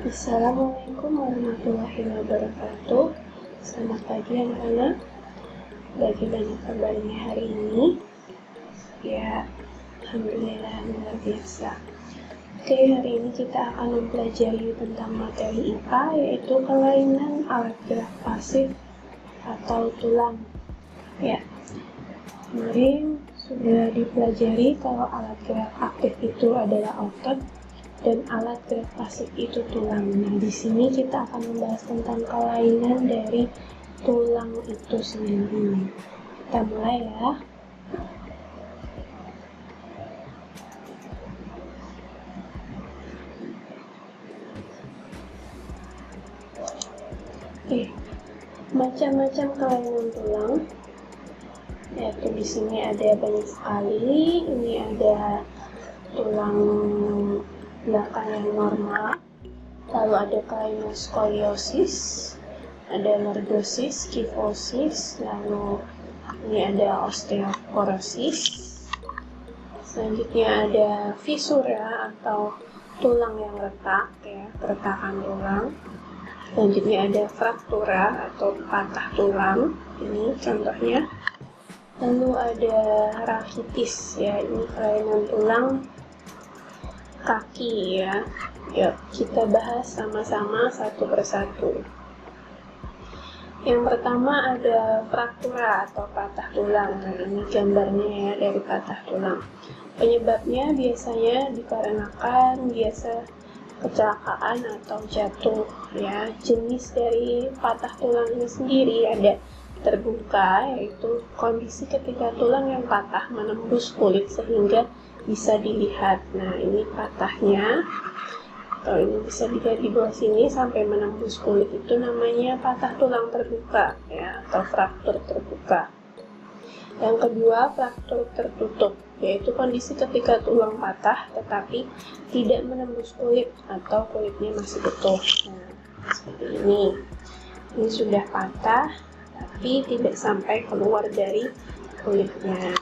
Assalamualaikum warahmatullahi wabarakatuh. Selamat pagi anak-anak. Bagaimana kabarnya hari ini? Ya, alhamdulillah luar biasa. Oke, hari ini kita akan mempelajari tentang materi IPA, yaitu kelainan alat gerak pasif atau tulang. Ya, kemarin sudah dipelajari kalau alat gerak aktif itu adalah otot dan alat gerak pasif itu tulang. Nah, di sini kita akan membahas tentang kelainan dari tulang itu sendiri. Kita mulai ya. Oke, macam-macam kelainan tulang. Yaitu di sini ada banyak sekali. Ini ada tulang belakang yang normal, lalu ada kelainan skoliosis, ada lordosis, kifosis, lalu ini ada osteoporosis. Selanjutnya ada fisura atau tulang yang retak, ya, keretakan tulang. Selanjutnya ada fraktura atau patah tulang, ini contohnya. Lalu ada rakitis, ya, ini kelainan tulang kaki, ya. Yuk kita bahas sama-sama satu persatu. Yang pertama ada fraktura atau patah tulang. Nah, ini gambarnya ya dari patah tulang. Penyebabnya biasanya dikarenakan kecelakaan atau jatuh, ya. Jenis dari patah tulang ini sendiri ada terbuka, yaitu kondisi ketika tulang yang patah menembus kulit sehingga bisa dilihat. Nah, ini patahnya, atau ini bisa dilihat di bawah sini sampai menembus kulit, itu namanya patah tulang terbuka, ya, atau fraktur terbuka. Yang kedua, fraktur tertutup, yaitu kondisi ketika tulang patah tetapi tidak menembus kulit atau kulitnya masih utuh. Nah, seperti ini. Ini sudah patah tapi tidak sampai keluar dari kulitnya.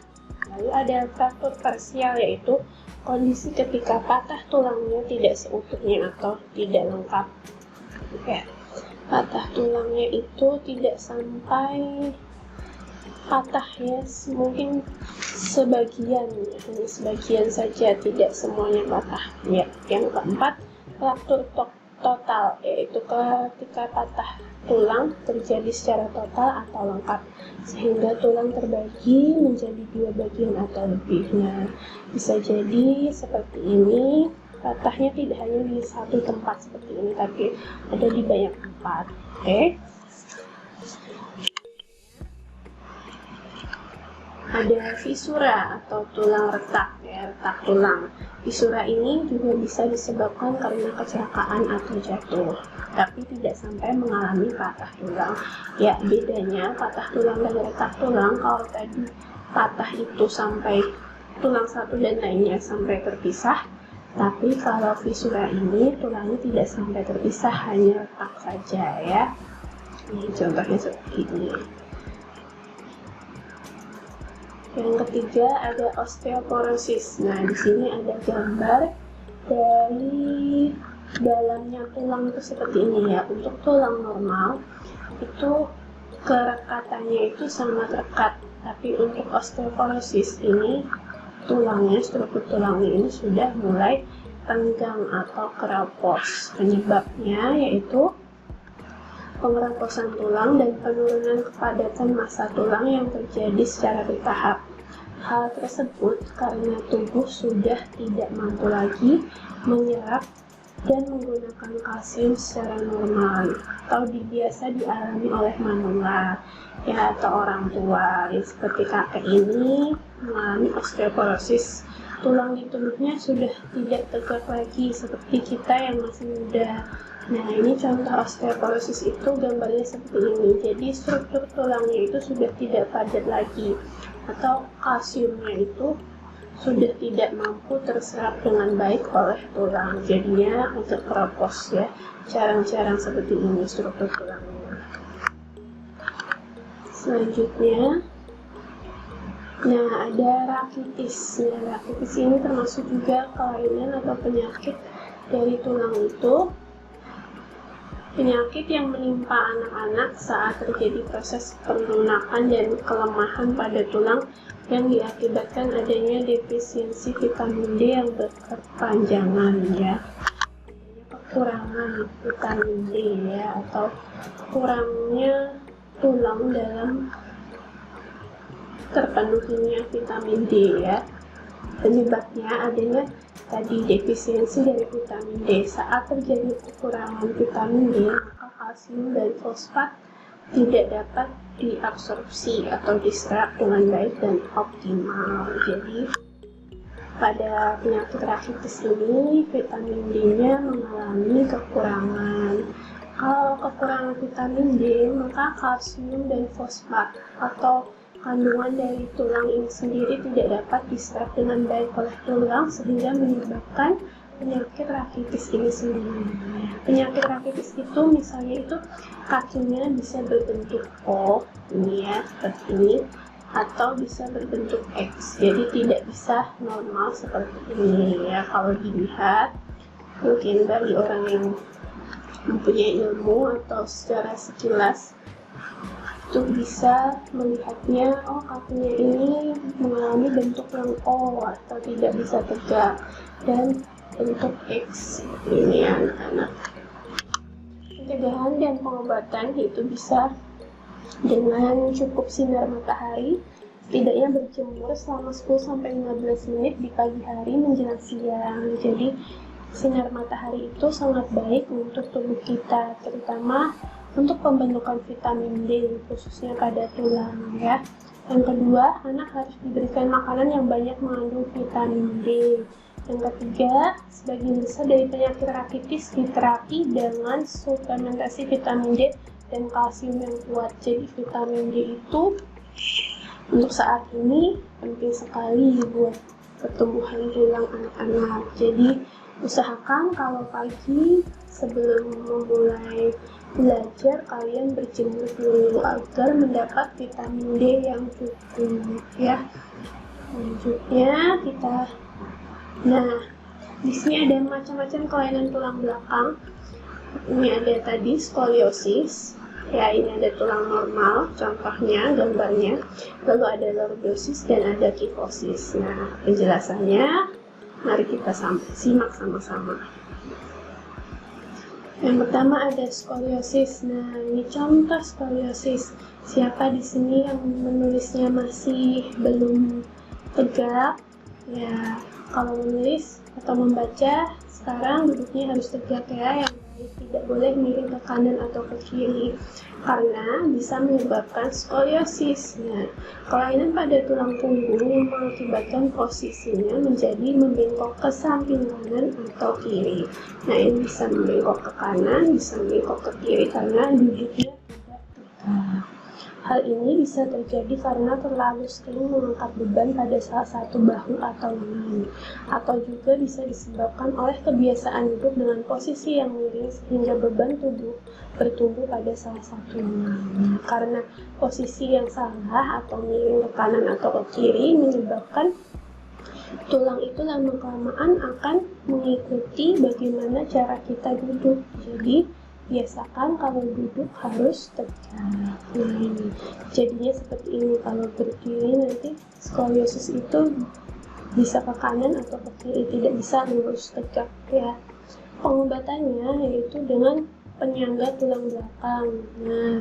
Lalu ada fraktur parsial, yaitu kondisi ketika patah tulangnya tidak seutuhnya atau tidak lengkap. Ya, patah tulangnya itu tidak sampai patah, ya, mungkin sebagian, hanya sebagian saja, tidak semuanya patah. Ya, yang keempat, fraktur total, yaitu ketika patah tulang terjadi secara total atau lengkap sehingga tulang terbagi menjadi dua bagian atau lebih. Nah, bisa jadi seperti ini, patahnya tidak hanya di satu tempat seperti ini tapi ada di banyak tempat. Oke. Ada fisura atau tulang retak, ya, retak tulang. Fisura ini juga bisa disebabkan karena kecelakaan atau jatuh, tapi tidak sampai mengalami patah tulang. Ya, bedanya patah tulang dan retak tulang, kalau tadi patah itu sampai tulang satu dan lainnya sampai terpisah, tapi kalau fisura ini tulangnya tidak sampai terpisah, hanya retak saja, ya. Ini contohnya seperti ini. Yang ketiga ada osteoporosis. Nah, di sini ada gambar dari dalamnya tulang itu seperti ini, ya. Untuk tulang normal itu kerekatannya itu sangat rekat, tapi untuk osteoporosis ini tulangnya, struktur tulangnya ini sudah mulai tenggang atau keropos. Penyebabnya yaitu pengeroposan tulang dan penurunan kepadatan massa tulang yang terjadi secara bertahap. Hal tersebut karena tubuh sudah tidak mampu lagi menyerap dan menggunakan kalsium secara normal atau biasa dialami oleh manula, ya, atau orang tua, ya, seperti kakek ini mengalami osteoporosis. Tulang di tubuhnya sudah tidak tegak lagi seperti kita yang masih muda. Nah, ini contoh osteoporosis itu gambarnya seperti ini. Jadi struktur tulangnya itu sudah tidak padat lagi, atau kalsiumnya itu sudah tidak mampu terserap dengan baik oleh tulang. Jadinya agak keropos, ya, jarang-jarang seperti ini struktur tulangnya. Selanjutnya, nah, ada rakitis. Nah, rakitis ini termasuk juga kelainan atau penyakit dari tulang itu. Penyakit yang menimpa anak-anak saat terjadi proses pelunakan dan kelemahan pada tulang yang diakibatkan adanya defisiensi vitamin D yang berkepanjangan, ya. Kekurangan vitamin D, ya, atau kurangnya tulang dalam terpenuhinya vitamin D, ya. Penyebabnya adanya tadi defisiensi dari vitamin D. Saat terjadi kekurangan vitamin D, maka kalsium dan fosfat tidak dapat diabsorpsi atau diserap dengan baik dan optimal. Jadi pada penyakit rakitis ini vitamin D-nya mengalami kekurangan. Kalau kekurangan vitamin D, maka kalsium dan fosfat atau kandungan dari tulang ini sendiri tidak dapat diserap dengan baik oleh tulang sehingga menyebabkan penyakit rakitis ini sendiri. Penyakit rakitis itu misalnya itu kakinya bisa berbentuk O, ini ya, seperti ini, atau bisa berbentuk X, jadi tidak bisa normal seperti ini, ya. Kalau dilihat mungkin bagi orang yang mempunyai ilmu atau secara sekilas itu bisa melihatnya, oh kakinya ini mengalami bentuk yang O atau tidak bisa tegak dan bentuk X ini, anak-anak. Pencegahan dan pengobatan itu bisa dengan cukup sinar matahari, setidaknya berjemur selama 10-15 menit di pagi hari menjelang siang. Jadi sinar matahari itu sangat baik untuk tubuh kita, terutama untuk pembentukan vitamin D, khususnya pada tulang, ya. Yang kedua, anak harus diberikan makanan yang banyak mengandung vitamin D. Yang ketiga, sebagian besar dari penyakit rakitis diterapi dengan suplementasi vitamin D dan kalsium yang kuat. Jadi vitamin D itu untuk saat ini penting sekali buat pertumbuhan tulang anak-anak. Jadi usahakan kalau pagi sebelum memulai belajar kalian berjemur dulu agar mendapat vitamin D yang cukup, ya. Selanjutnya di sini ada macam-macam kelainan tulang belakang. Ini ada tadi skoliosis, ya, ini ada tulang normal, contohnya gambarnya. Lalu ada lordosis dan ada kifosis. Nah, penjelasannya mari kita simak sama-sama. Yang pertama ada skoliosis. Nah, ini contoh skoliosis. Siapa di sini yang menulisnya masih belum tegak? Ya, kalau menulis atau membaca sekarang duduknya harus tegak, ya. Yang baik, tidak boleh miring ke kanan atau ke kiri karena bisa menyebabkan skoliosis. Nah, kelainan pada tulang punggung yang mengakibatkan posisinya menjadi membengkok ke samping kanan atau kiri. Nah, ini bisa membengkok ke kanan, bisa membengkok ke kiri karena duduknya tidak tegak. Hal ini bisa terjadi karena terlalu sering mengangkat beban pada salah satu bahu atau lengan, atau juga bisa disebabkan oleh kebiasaan duduk dengan posisi yang miring sehingga beban tubuh bertumbuh pada salah satu lengan. Karena posisi yang salah atau miring ke kanan atau ke kiri menyebabkan tulang itu lama-kelamaan akan mengikuti bagaimana cara kita duduk. Jadi biasakan kalau duduk harus tegak. Nah, ini jadinya seperti ini. Kalau berdiri nanti skoliosis itu bisa ke kanan atau ke kiri, tidak bisa lurus tegak, ya. Pengobatannya yaitu dengan penyangga tulang belakang. Nah,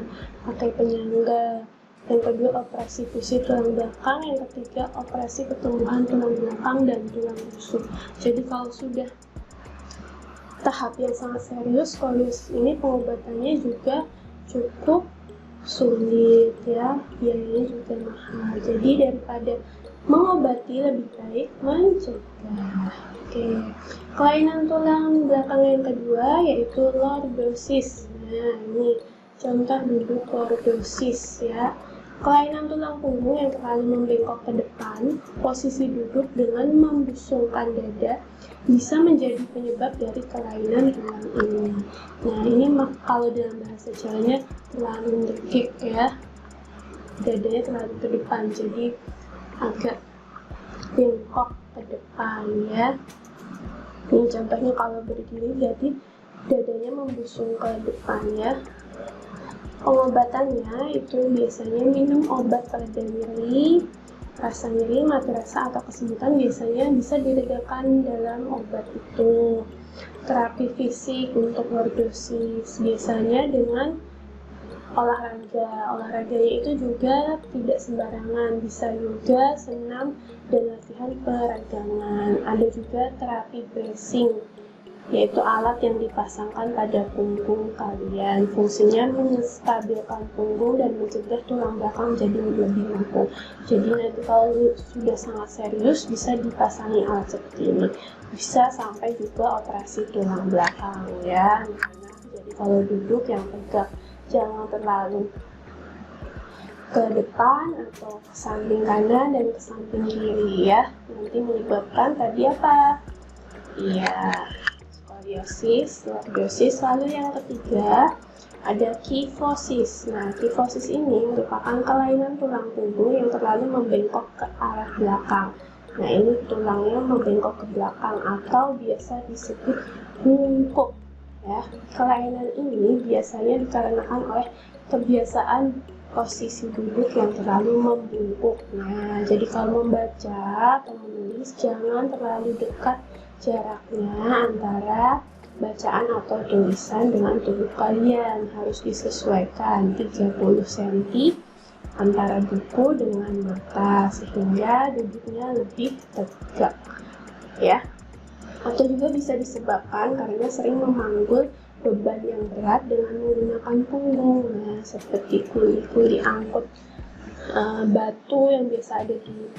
pakai penyangga. Yang kedua, operasi fusi tulang belakang. Yang ketiga, operasi pertumbuhan tulang belakang dan tulang rusuk. Jadi kalau sudah tahap yang sangat serius skoliosis ini, pengobatannya juga cukup sulit, ya, biayanya juga mahal. Jadi daripada mengobati lebih baik mencegah. Oke. Kelainan tulang belakang yang kedua yaitu lordosis. Nah, ini contoh duduk lordosis, ya. Kelainan tulang punggung yang terlalu membengkok ke depan, posisi duduk dengan membusungkan dada bisa menjadi penyebab dari kelainan tulang ini. Nah, ini kalau dalam bahasa Jawanya terlalu mendekik, ya. Dadanya terlalu ke depan, jadi agak bengkok ke depan, ya. Ini contohnya kalau berdiri, jadi dadanya membusung ke depan ya. Pengobatannya itu biasanya minum obat reda nyeri, rasa nyeri, mati rasa atau kesemutan biasanya bisa diredakan dalam obat itu. Terapi fisik untuk lordosis biasanya dengan olahraganya itu juga tidak sembarangan, bisa yoga, senam, dan latihan peragangan. Ada juga terapi bracing, yaitu alat yang dipasangkan pada punggung kalian. Fungsinya menstabilkan punggung dan mencegah tulang belakang jadi lebih lumpuh. Jadi nanti kalau sudah sangat serius bisa dipasangi alat seperti ini. Bisa sampai juga operasi tulang belakang ya. Jadi kalau duduk yang tegak, jangan terlalu ke depan atau ke samping kanan dan ke samping kiri ya. Nanti menyebabkan tadi apa? Iya, lordosis. Lalu yang ketiga ada kifosis. Nah, kifosis ini merupakan kelainan tulang punggung yang terlalu membengkok ke arah belakang. Nah, ini tulangnya membengkok ke belakang atau biasa disebut bungkuk. Ya, kelainan ini biasanya dikarenakan oleh kebiasaan posisi duduk yang terlalu membungkuk. Nah, jadi kalau membaca atau menulis jangan terlalu dekat jaraknya antara bacaan atau tulisan dengan tubuh kalian, harus disesuaikan 30 cm antara buku dengan mata sehingga duduknya lebih tegak ya. Atau juga bisa disebabkan karena sering memanggul beban yang berat dengan menggunakan punggung. Nah, seperti kuli-kuli angkut batu yang biasa ada di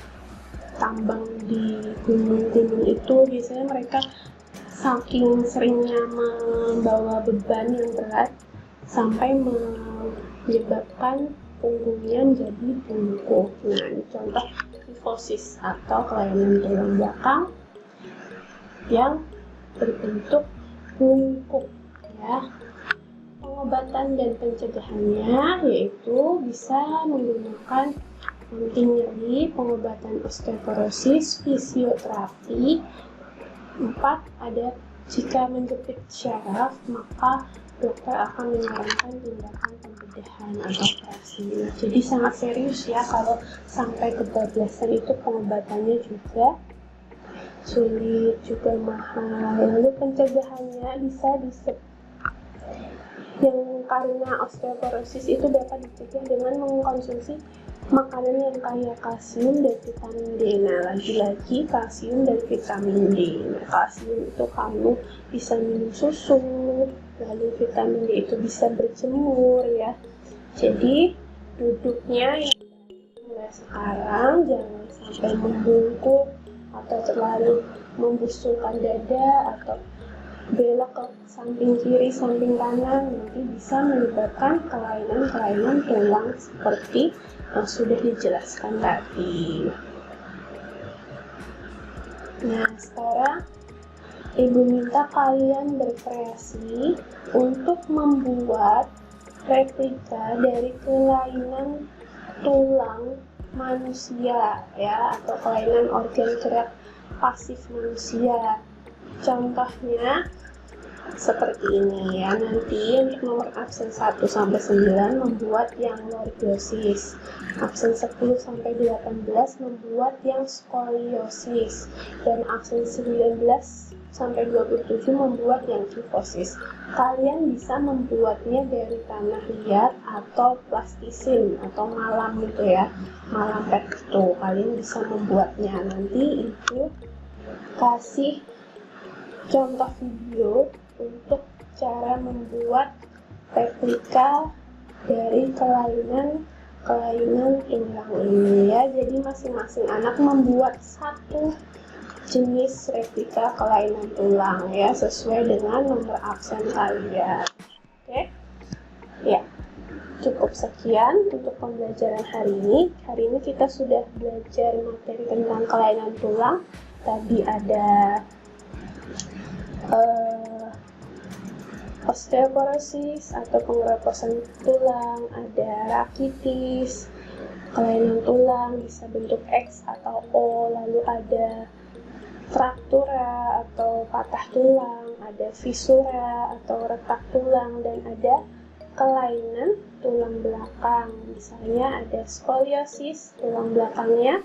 tambang di gunung-gunung itu, biasanya mereka saking seringnya membawa beban yang berat sampai menyebabkan punggungnya menjadi bungkuk. Nah, ini contoh kifosis atau kelainan tulang belakang yang berbentuk bungkuk ya. Pengobatan dan pencegahannya yaitu bisa menggunakan anti nyeri, pengobatan osteoporosis, fisioterapi. 4. Ada jika menjepit syaraf, maka dokter akan menyarankan tindakan pembedahan atau operasi. Jadi sangat serius ya, kalau sampai kebablasan itu pengobatannya juga sulit, juga mahal. Lalu pencegahannya bisa yang karena osteoporosis itu dapat dicegah dengan mengkonsumsi makanan yang kaya kalsium dan vitamin D. Nah, lagi-lagi kalsium dan vitamin D. Nah, kalsium itu kamu bisa minum susu, lalu vitamin D itu bisa berjemur ya. Jadi duduknya yang mulai sekarang jangan sampai membungkuk atau terlalu membusungkan dada atau belok ke samping kiri, samping kanan, nanti bisa menyebabkan kelainan-kelainan tulang seperti yang sudah dijelaskan tadi. Nah, sekarang Ibu minta kalian berkreasi untuk membuat replika dari kelainan tulang manusia ya, atau kelainan organ gerak pasif manusia. Contohnya seperti ini ya. Nanti untuk nomor absen 1-9 membuat yang lordosis, absen 10-18 membuat yang skoliosis, dan absen 19-27 membuat yang kifosis. Kalian bisa membuatnya dari tanah liat atau plastisin atau malam gitu ya, malam pet itu kalian bisa membuatnya. Nanti itu kasih contoh video untuk cara membuat replika dari kelainan tulang ini ya. Jadi masing-masing anak membuat satu jenis replika kelainan tulang ya, sesuai dengan nomor absen kalian. Oke? Ya. Cukup sekian untuk pembelajaran hari ini. Hari ini kita sudah belajar materi tentang kelainan tulang. Tadi ada osteoporosis atau pengeroposan tulang, ada rakitis, kelainan tulang bisa bentuk X atau O, lalu ada fraktura atau patah tulang, ada fisura atau retak tulang, dan ada kelainan tulang belakang. Misalnya ada skoliosis, tulang belakangnya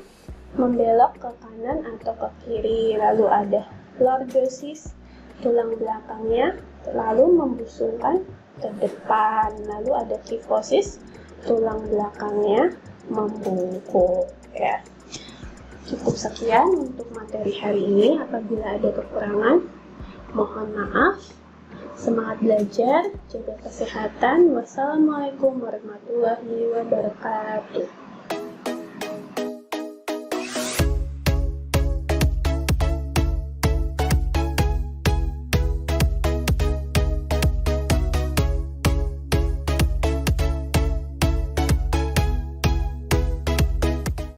membelok ke kanan atau ke kiri, lalu ada lordosis, tulang belakangnya lalu membusungkan ke depan, lalu ada kifosis, tulang belakangnya membungkuk. Ya, cukup sekian untuk materi hari ini. Apabila ada kekurangan, mohon maaf. Semangat belajar, jaga kesehatan. Wassalamualaikum warahmatullahi wabarakatuh.